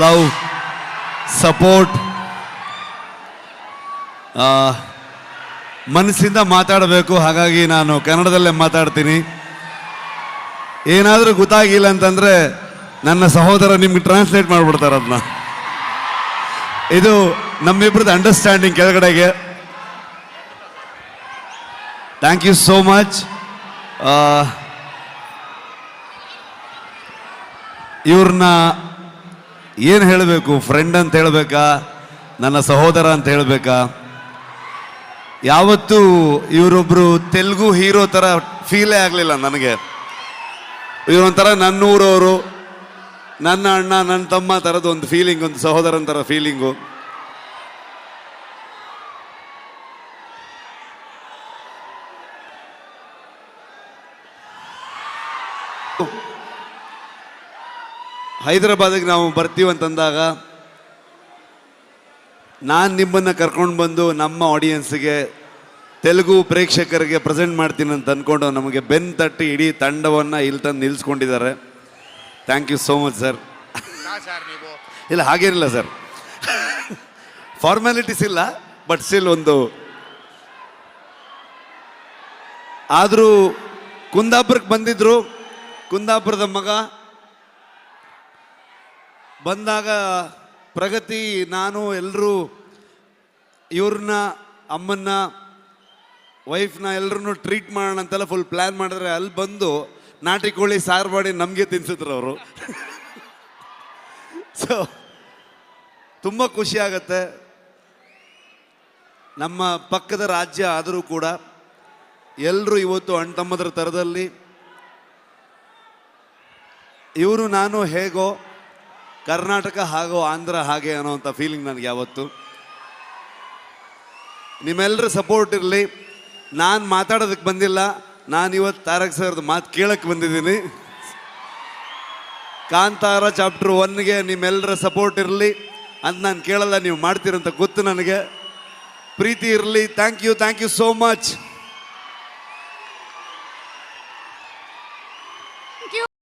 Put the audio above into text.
Love support ಮನಸ್ಸಿಂದ ಮಾತಾಡಬೇಕು. ಹಾಗಾಗಿ ನಾನು ಕನ್ನಡದಲ್ಲೇ ಮಾತಾಡ್ತೀನಿ. ಏನಾದರೂ ಗೊತ್ತಾಗಿಲ್ಲ ಅಂತಂದರೆ ನನ್ನ ಸಹೋದರ ನಿಮ್ಗೆ ಟ್ರಾನ್ಸ್ಲೇಟ್ ಮಾಡಿಬಿಡ್ತಾರೆ ಅದನ್ನ. ಇದು ನಮ್ಮಿಬ್ಬರದ್ದು ಅಂಡರ್ಸ್ಟ್ಯಾಂಡಿಂಗ್ ಕೆಳಗಡೆಗೆ. Thank you so much. ಇವ್ರನ್ನ ಏನು ಹೇಳಬೇಕು, ಫ್ರೆಂಡ್ ಅಂತ ಹೇಳಬೇಕಾ, ನನ್ನ ಸಹೋದರ ಅಂತ ಹೇಳಬೇಕಾ? ಯಾವತ್ತೂ ಇವರೊಬ್ಬರು ತೆಲುಗು ಹೀರೋ ಥರ ಫೀಲೇ ಆಗಲಿಲ್ಲ ನನಗೆ. ಇವರೊಂಥರ ನನ್ನೂರವರು, ನನ್ನ ಅಣ್ಣ, ನನ್ನ ತಮ್ಮ ಥರದ್ದು ಒಂದು ಫೀಲಿಂಗ್, ಒಂದು ಸಹೋದರನ ಥರ ಫೀಲಿಂಗು. ಹೈದರಾಬಾದಿಗೆ ನಾವು ಬರ್ತೀವಂತಂದಾಗ ನಾನು ನಿಮ್ಮನ್ನು ಕರ್ಕೊಂಡು ಬಂದು ನಮ್ಮ ಆಡಿಯನ್ಸ್ಗೆ, ತೆಲುಗು ಪ್ರೇಕ್ಷಕರಿಗೆ ಪ್ರೆಸೆಂಟ್ ಮಾಡ್ತೀನಿ ಅಂತ ಅಂದ್ಕೊಂಡು ನಮಗೆ ಬೆನ್ನು ತಟ್ಟಿ ಇಡೀ ತಂಡವನ್ನು ಇಲ್ಲಿ ತಂದು ನಿಲ್ಲಿಸ್ಕೊಂಡಿದ್ದಾರೆ. Thank you so much sir. ಇಲ್ಲ ಹಾಗೇನಿಲ್ಲ ಸರ್, ಫಾರ್ಮ್ಯಾಲಿಟೀಸ್ ಇಲ್ಲ, ಬಟ್ ಸ್ಟಿಲ್ ಒಂದು. ಆದರೂ ಕುಂದಾಪುರಕ್ಕೆ ಬಂದಿದ್ರು. ಕುಂದಾಪುರದ ಮಗ ಬಂದಾಗ ಪ್ರಗತಿ, ನಾನು, ಎಲ್ಲರೂ ಇವ್ರನ್ನ, ಅಮ್ಮನ್ನ, ವೈಫ್ನ ಎಲ್ಲರೂ ಟ್ರೀಟ್ ಮಾಡೋಣ ಅಂತೆಲ್ಲ ಫುಲ್ ಪ್ಲ್ಯಾನ್ ಮಾಡಿದ್ರೆ, ಅಲ್ಲಿ ಬಂದು ನಾಟಿ ಕೋಳಿ ಸಾರು ಮಾಡಿ ನಮಗೆ ತಿನ್ಸಿದ್ರು ಅವರು. ಸೊ ತುಂಬ ಖುಷಿ ಆಗತ್ತೆ. ನಮ್ಮ ಪಕ್ಕದ ರಾಜ್ಯ ಆದರೂ ಕೂಡ ಎಲ್ಲರೂ ಇವತ್ತು ಅಣ್ಣ ತಮ್ಮದ್ರ ಥರದಲ್ಲಿ, ಇವರು ನಾನು ಹೇಗೋ, ಕರ್ನಾಟಕ ಹಾಗೋ, ಆಂಧ್ರ ಹಾಗೆ ಅನ್ನೋವಂಥ ಫೀಲಿಂಗ್ ನನಗೆ ಯಾವತ್ತು. ನಿಮ್ಮೆಲ್ಲರ ಸಪೋರ್ಟ್ ಇರಲಿ. ನಾನು ಮಾತಾಡೋದಕ್ಕೆ ಬಂದಿಲ್ಲ, ನಾನು ಇವತ್ತು ತಾರಕ್ ಸರ್ದು ಮಾತು ಕೇಳಕ್ಕೆ ಬಂದಿದ್ದೀನಿ. ಕಾಂತಾರ ಚಾಪ್ಟರ್ 1ಗೆ ನಿಮ್ಮೆಲ್ಲರ ಸಪೋರ್ಟ್ ಇರಲಿ ಅಂತ ನಾನು ಕೇಳಲ್ಲ, ನೀವು ಮಾಡ್ತೀರಂತ ಗೊತ್ತು ನನಗೆ. ಪ್ರೀತಿ ಇರಲಿ. Thank you so much.